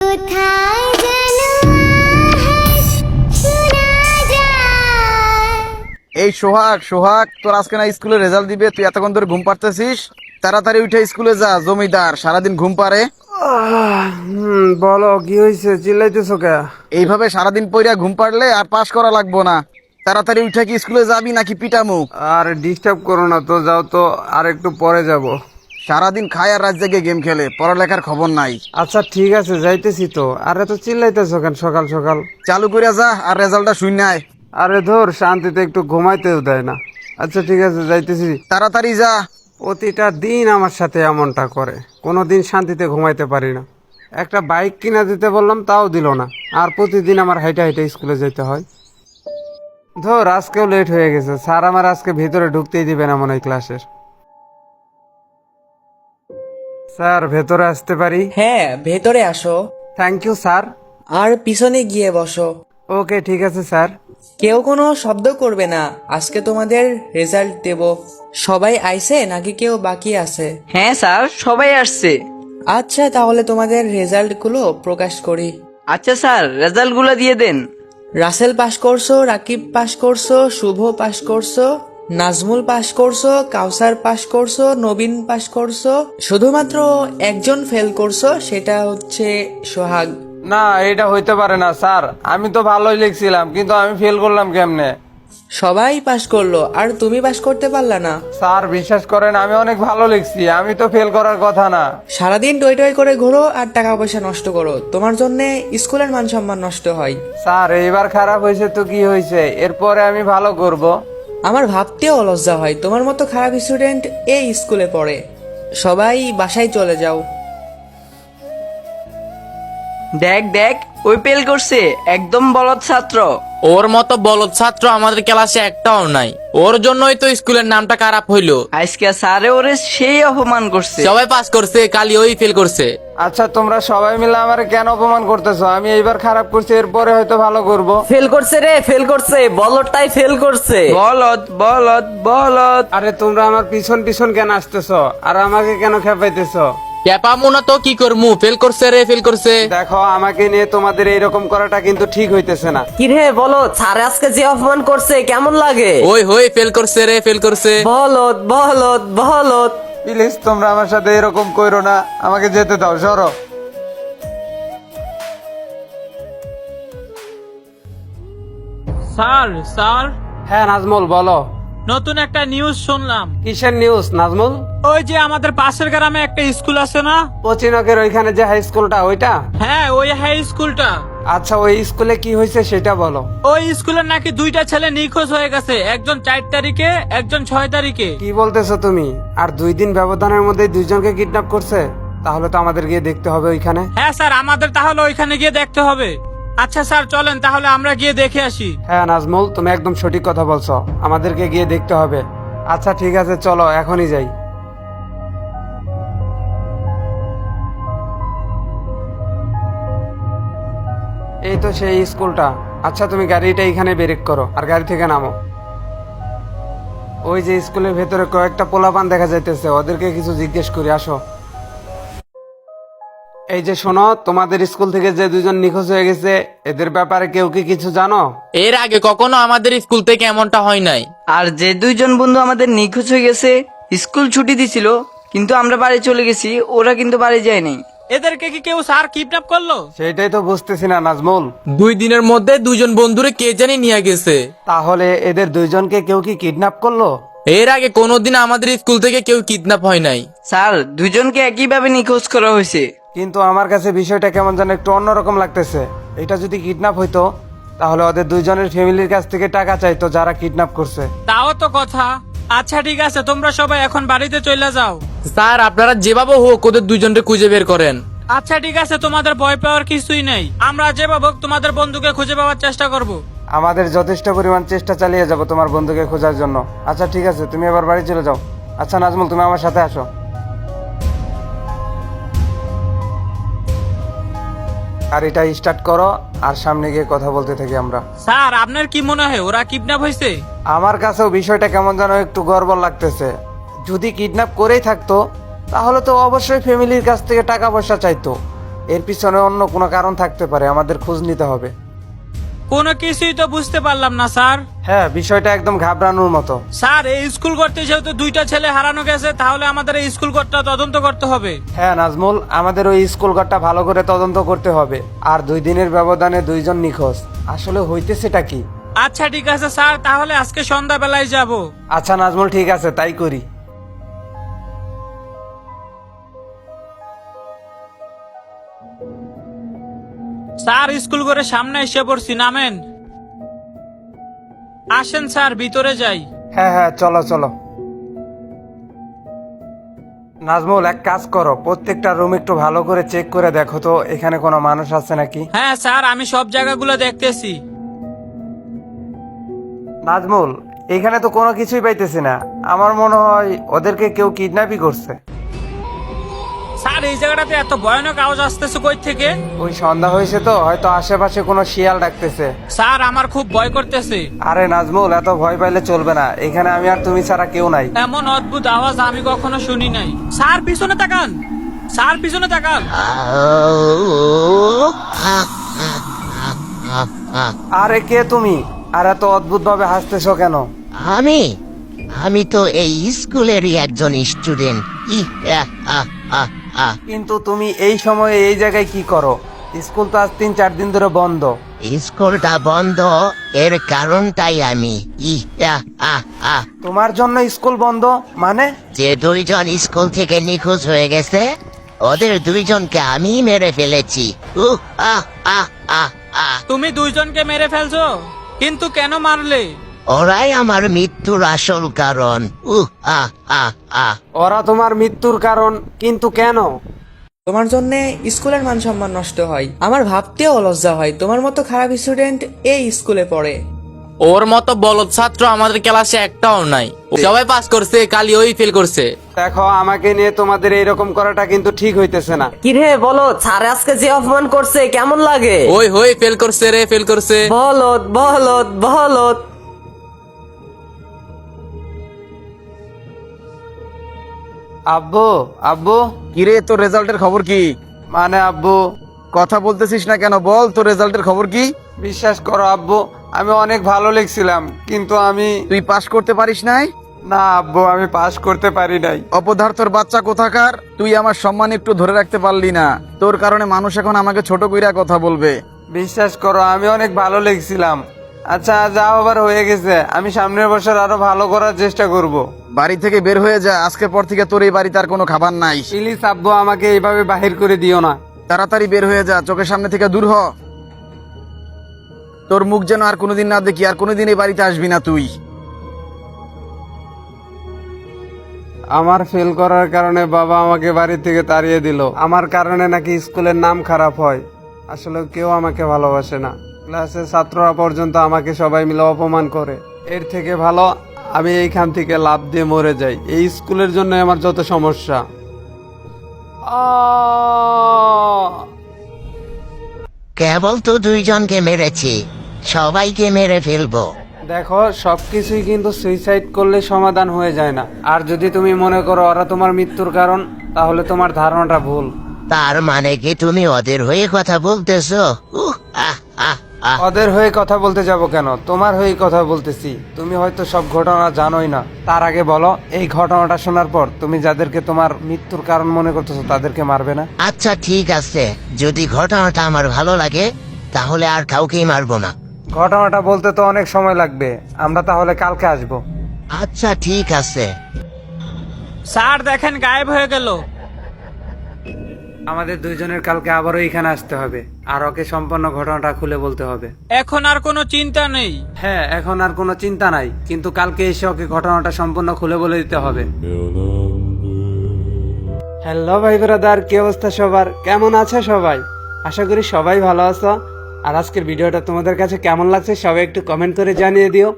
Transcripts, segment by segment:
কোথায় যেন আওয়াজ শোনা যায়। এই সোহাগ সোহাগ, তোর আজকে না স্কুলে রেজাল্ট দিবে, তুই এতক্ষণ ধরে ঘুম পাড়তেছিস? তাড়াতাড়ি উঠে স্কুলে যা, জমিদার সারাদিন ঘুম পারে। বলো কি হয়েছে, চিল্লাইতেছো কে? এইভাবে সারাদিন পইরা ঘুম পাড়লে আর পাশ করা লাগবো না। তাড়াতাড়ি উঠে কি স্কুলে যাবি নাকি পিটামু? আর ডিস্টার্ব করো না তো, যাও তো, আর একটু পরে যাব। সারাদিন খায় আর রাত জেগে গেম খেলে, পড়ালেখার খবর নাই। আচ্ছা ঠিক আছে, যাইতেছি তো। আরে তো চিল্লাইতেছো কেন সকাল সকাল? চালু করে যা আর রেজাল্টটা শূন্য আয়। আরে ধর, শান্তিতে একটু ঘুমাইতেও দেয় না। আচ্ছা ঠিক আছে, যাইতেছি। তাড়াতাড়ি যা। প্রতিটা দিন আমার সাথে এমনটা করে, কোনো দিন শান্তিতে ঘুমাইতে পারি না। একটা বাইক কিনা দিতে বললাম, তাও দিল না। আর প্রতিদিন আমার হাইটে হাইটে স্কুলে যেতে হয়। ধর, আজকেও লেট হয়ে গেছে। স্যার আমার আজকে ভিতরে ঢুকতেই দিবে না মনে হয় ক্লাসের। স্যার, ভেতরে আসতে পারি? হ্যাঁ, ভেতরে আসো। Thank you sir. আর পিছনে গিয়ে বসো। ওকে ঠিক আছে স্যার। কেউ কোনো শব্দ করবে না, আজকে তোমাদের রেজাল্ট দেব। সবাই আইছে নাকি কেউ বাকি আছে? হ্যাঁ স্যার, সবাই আসছে। আচ্ছা, তাহলে তোমাদের রেজাল্টগুলো প্রকাশ করি। আচ্ছা স্যার, রেজাল্টগুলো দিয়ে দেন। রাসেল পাস করছো, রাকিব পাস করছো, শুভ পাস করছো, নাজমুল পাস করছো, কাউসার পাস করছো, নবীন পাস করছো। শুধুমাত্র একজন ফেল করছো, সেটা হচ্ছে সোহাগ। না, এটা হইতে পারে না স্যার। আমি তো ভালোই লিখছিলাম, কিন্তু আমি ফেল করলাম কেমনে? সবাই পাস করলো আর তুমি পাস করতে পারলা না। স্যার বিশ্বাস করেন, আমি অনেক ভালো লিখছি, আমি তো ফেল করার কথা না। সারাদিন টই টই করে ঘোরো আর টাকা পয়সা নষ্ট করো, তোমার জন্য স্কুলের মান সম্মান নষ্ট হয়। স্যার এইবার খারাপ হয়েছে তো কি হয়েছে, এরপরে আমি ভালো করব। আমার ভাবতেও লজ্জা হয়, তোমার মতো খারাপ স্টুডেন্ট এই স্কুলে পড়ে। সবাই বাসায় চলে যাও। দেখ দেখ, ওই ফেল করছে, একদম বলদ ছাত্র। ওর মতো বলদ ছাত্র আমাদের ক্লাসে একটাও নাই, ওর জন্যই তো স্কুলের নামটা খারাপ হইলো। আজকে স্যারে ওরে সেই অপমান করছে। সবাই পাস করছে, কালি ওই ফেল করছে। আচ্ছা তোমরা সবাই মিলে আমার কেন অপমান করতেছো? আমি এইবার খারাপ করছি, এরপরে হয়তো ভালো করব। ফেল করছে রে, ফেল করছে, বলটাই ফেল করছে। বলদ বলদ বলদ। আরে তোমরা আমার পিছন পিছন কেন আসতেছো আর আমাকে কেন খেপাইতেছো? ক্যাপামু না তো কি করমু, ফেল করছে রে, ফেল করছে। দেখো, আমাকে নিয়ে তোমাদের এইরকম করাটা কিন্তু ঠিক হইতেছে না। কি রে বলো, স্যার আজকে যে অপমান করছে কেমন লাগে? ওই হই ফেল করছে রে, ফেল করছে। বলদ বলদ বলদ। প্লিজ তোমরা আমার সাথে এরকম কইরো না, আমাকে যেতে দাও, সরো। স্যার স্যার, হ্যাঁ নাজমুল বলো। নতুন একটা নিউজ শুনলাম। কিসের নিউজ নাজমুল? ওই যে আমাদের পাশের গ্রামে একটা স্কুল আছে না? পচিনকের ওইখানে যে হাই স্কুলটা, ওইটা? হ্যাঁ, ওই হাই স্কুলটা। আচ্ছা ওই স্কুলে কি হয়েছে সেটা বলো। ওই স্কুলের নাকি দুইটা ছেলে নিখোঁজ হয়ে গেছে, একজন 4 তারিখে, একজন 6 তারিখে। কি বলতেছো তুমি? আর 2 দিন ব্যবধানের মধ্যে দুইজনকে কিডন্যাপ করছে? তাহলে তো আমাদের গিয়ে দেখতে হবে ওইখানে। হ্যাঁ স্যার, আমাদের তাহলে ওইখানে গিয়ে দেখতে হবে। আচ্ছা স্যার, চলেন তাহলে আমরা গিয়ে দেখে আসি। হ্যাঁ নাজমুল, তুমি একদম সঠিক কথা বলছো, আমাদেরকে গিয়ে দেখতে হবে। আচ্ছা ঠিক আছে, চলো এখনই যাই। এই তো সেই স্কুলটা। আচ্ছা তুমি গাড়িটা এখানে ব্রেক করো আর গাড়ি থেকে নামো। ওই যে স্কুলের ভেতরে কয়েকটা পোলাপান দেখা যাইতেছে, ওদেরকে কিছু জিজ্ঞেস করি, আসো। এই যে শোনো, তোমাদের স্কুল থেকে যে দুজন নিখোঁজ হয়ে গেছে, এদের ব্যাপারে কেউ কি কিছু জানো? এর আগে কখনো আমাদের স্কুল থেকে এমনটা হয় নাই। আর যে দুইজন বন্ধু আমাদের নিখোঁজ হয়ে গেছে, স্কুল ছুটি দিছিল, কিন্তু আমরা বাড়ি চলে গেছি, ওরা কিন্তু বাড়ি যায়নি। এদেরকে কি কেউ স্যার কিডন্যাপ করলো? সেটাই তো বুঝতেছি না নাজমুল। 2 দিনের মধ্যে দুজন বন্ধুরে কে জানি নিয়ে গেছে। তাহলে এদের দুইজনকে কেউ কি কিডন্যাপ করলো? এর আগে কোনোদিন আমাদের স্কুল থেকে কেউ কিডন্যাপ হয় নাই। স্যার, দুইজনকে একইভাবে নিখোঁজ করা হয়েছে। কিন্তু আমার কাছে বিষয়টা কেমন যেন একটু অন্যরকম লাগতেছে। এটা যদি কিডন্যাপ হইতো, তাহলে ওদের দুইজনের ফ্যামিলির কাছ থেকে টাকা চাইতো যারা কিডন্যাপ করছে। তাও তো কথা। আচ্ছা ঠিক আছে, তোমরা সবাই এখন বাড়িতে চলে যাও। স্যার আপনারা যেভাবে হোক ওদের দুজনকে খুঁজে বের করেন। আচ্ছা ঠিক আছে, তোমাদের ভয় পাওয়ার কিছুই নেই। আমরা যেভাবে হোক তোমাদের বন্ধুকে খুঁজে পাওয়ার চেষ্টা করব। আমাদের যথেষ্ট পরিমাণ চেষ্টা চালিয়ে যাব তোমার বন্ধুকে খোঁজার জন্য। আচ্ছা ঠিক আছে, তুমি এবার বাড়ি চলে যাও। আচ্ছা নাজমুল, তুমি আমার সাথে আসো। গাড়িটা স্টার্ট করো আর সামনে গিয়ে কথা বলতে থাকি আমরা। স্যার, আপনার কি মনে হয় ওরা কিডন্যাপ হয়েছে? আমার কাছেও বিষয়টা কেমন যেন একটু গড়বড় লাগতেছে। যদি কিডন্যাপ করেই থাকতো, তাহলে তো অবশ্যই ফ্যামিলির কাছ থেকে টাকা পয়সা চাইতো। এর পিছনে অন্য কোনো কারণ থাকতে পারে, আমাদের খোঁজ নিতে হবে। কোনো কিছুই তো বুঝতে পারলাম না স্যার। হ্যাঁ, বিষয়টা একদম ঘাবড়ানোর মতো। স্যার, এই স্কুল করতে যেহেতু 2টা ছেলে হারানো গেছে, তাহলে আমাদের এই স্কুল কোডটা তদন্ত করতে হবে। হ্যাঁ নাজমুল, আমাদের ওই স্কুল ঘরটা ভালো করে তদন্ত করতে হবে। আর 2 দিনের ব্যবধানে 2 জন নিখোঁজ, আসলে হইতেছেটা কি? আচ্ছা ঠিক আছে স্যার, তাহলে আজকে সন্ধ্যাবেলায় যাব। আচ্ছা নাজমুল, ঠিক আছে, তাই করি। স্যার, স্কুল করে সামনে এসে পড়ছি, নামেন। আসেন স্যার, ভিতরে যাই। হ্যাঁ হ্যাঁ, চলো চলো। নাজমুল, এক কাজ করো, প্রত্যেকটা রুম একটু ভালো করে চেক করে দেখো তো এখানে কোনো মানুষ আছে নাকি। হ্যাঁ স্যার, আমি সব জায়গাগুলো দেখতেছি। নাজমুল, এখানে তো কোনো কিছুই পাইতেছি না। আমার মনে হয় ওদেরকে কেউ কিডন্যাপই করছে। স্যার, এই জায়গাটাতে এত ভয়ানক আওয়াজ আসতেছে কই থেকে? ওই সন্ধ্যা হয়েছে তো, হয়তো আশেপাশে কোনো শিয়াল ডাকতেছে। স্যার, আমার খুব ভয় করতেছে। আরে নাজমুল, এত ভয় পাইলে চলবে না, এখানে আমি আর তুমি ছাড়া কেউ নাই। এমন অদ্ভুত আওয়াজ আমি কখনো শুনি নাই। স্যার, পিছনে তাকান। স্যার, পিছনে তাকান। আরে কে তুমি? আর এত অদ্ভুত ভাবে হাসতেছো কেন? আমি তো এই স্কুলেরই একজন স্টুডেন্ট। কিন্তু তুমি এই সময়ে এই জায়গায় কি করো? স্কুল তো আজ 3-4 দিন ধরে বন্ধ। স্কুলটা বন্ধ, এর কারণটাই আমি। তোমার জন্য স্কুল বন্ধ মানে? যে 2 জন স্কুল থেকে নিখোঁজ হয়ে গেছে, ওদের 2 জনকে আমি মেরে ফেলেছি। তুমি 2 জনকে মেরে ফেলছো, কিন্তু কেন মারলে? ওরাই আমার মৃত্যুর আসল কারণ। ওরা তোমার মৃত্যুর কারণ, কিন্তু কেন? তোমার জন্য স্কুলের মান সম্মান নষ্ট হয়, আমার ভাবতেও লজ্জা হয় তোমার মতো খারাপ স্টুডেন্ট এই স্কুলে পড়ে। ওর মতো বলদ ছাত্র আমাদের ক্লাসে একটাও নাই। সবাই পাস করছে, খালি ওই ফেল করছে। দেখো, আমাকে নিয়ে তোমাদের এইরকম করাটা কিন্তু ঠিক হইতেছে না। কিরে বলো, স্যার আজকে যে অপমান করছে কেমন লাগে? ওই হই ফেল করছে রে, ফেল করছে। বলদ বলদ বলদ। আব্বু, আব্বু। কিরে, তোর রেজাল্টের খবর কি? মানে আব্বু, কথা বলতেছিস না কেন? বল, তোর রেজাল্টের খবর কি? বিশ্বাস করো আব্বু, আমি অনেক ভালো লিখছিলাম, কিন্তু আমি। তুই পাস করতে পারিস নাই? না আব্বু, আমি পাস করতে পারি নাই। অপদার্থর বাচ্চা কোথাকার! তুই আমার সম্মান একটু ধরে রাখতে পারলি না। তোর কারণে মানুষ এখন আমাকে ছোট কইরা কথা বলবে। বিশ্বাস করো, আমি অনেক ভালো লিখছিলাম। আচ্ছা, যা আবার হয়ে গেছে, আমি সামনের বছর আরো ভালো করার চেষ্টা করব। বাড়ি থেকে বের হয়ে যা, আজকের পর থেকে তোর এই বাড়িতে আর কোনো খাবার নাই। প্লিজ আব্বু, আমাকে এইভাবে বাহির করে দিও না। তাড়াতাড়ি বের হয়ে যা, চোখের সামনে থেকে দূর হ। তোর মুখ যেন আর কোনোদিন না দেখি, আর কোনোদিন এই বাড়িতে আসবি না তুই। আমার ফেল করার কারণে বাবা আমাকে বাড়ি থেকে তাড়িয়ে দিল। আমার কারণে নাকি স্কুলের নাম খারাপ হয়। আসলে কেউ আমাকে ভালোবাসে না। ক্লাসের ছাত্ররা পর্যন্ত আমাকে সবাই মিলে অপমান করে। এর থেকে ভালো আমি এইখান থেকে লাফ দিয়ে মরে যাই। এই স্কুলের জন্য আমার যত সমস্যা। কেবল তো 2 জনকে মেরেছি, সবাইকে মেরে ফেলবো। দেখো, সবকিছুই কিন্তু সুইসাইড করলে সমাধান হয়ে যায় না। আর যদি তুমি মনে করো ওরা তোমার মৃত্যুর কারণ, তাহলে তোমার ধারণাটা ভুল। তার মানে কি তুমি ওদের হয়ে কথা বলতেছো? ওদের হয়ে কথা বলতে যাব কেন? তোমার হয়ে কথা বলতেছি। তুমি হয়তো সব ঘটনা জানোই না। তার আগে বলো, এই ঘটনাটা শোনার পর তুমি যাদেরকে তোমার মৃত্যুর কারণ মনে করতেছো তাদেরকে মারবে না? আচ্ছা ঠিক আছে, যদি ঘটনাটা আমার ভালো লাগে তাহলে আর কাউকেই মারবো না। ঘটনাটা বলতে তো অনেক সময় লাগবে, আমরা তাহলে কালকে আসবো। আচ্ছা ঠিক আছে। স্যার দেখেন, গায়েব হয়ে গেল। আমাদের 2 জনের কালকে আবারও এখানে আসতে হবে, আর ওকে সম্পূর্ণ ঘটনাটা খুলে বলতে হবে। এখন আর কোনো চিন্তা নেই। হ্যাঁ, এখন আর কোনো চিন্তা নাই, কিন্তু কালকে এসে ওকে ঘটনাটা সম্পূর্ণ খুলে বলে দিতে হবে। হ্যালো ভাই ব্রাদার, কি অবস্থা সবার? কেমন আছে সবাই? আশা করি সবাই ভালো আছো। আর আজকের ভিডিওটা তোমাদের কাছে কেমন লাগছে সবাই একটু কমেন্ট করে জানিয়ে দিও।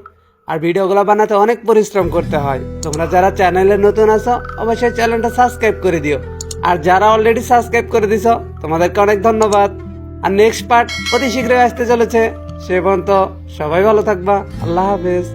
আর ভিডিওগুলো বানাতে অনেক পরিশ্রম করতে হয়। তোমরা যারা চ্যানেলে নতুন আছো অবশ্যই চ্যানেলটা সাবস্ক্রাইব করে দিও। আর যারা অলরেডি সাবস্ক্রাইব করে দিছো তোমাদেরকে অনেক ধন্যবাদ। আর নেক্সট পার্ট অতি শীঘ্রই আসতে চলেছে। সে পর্যন্ত সবাই ভালো থাকবা। আল্লাহ হাফেজ।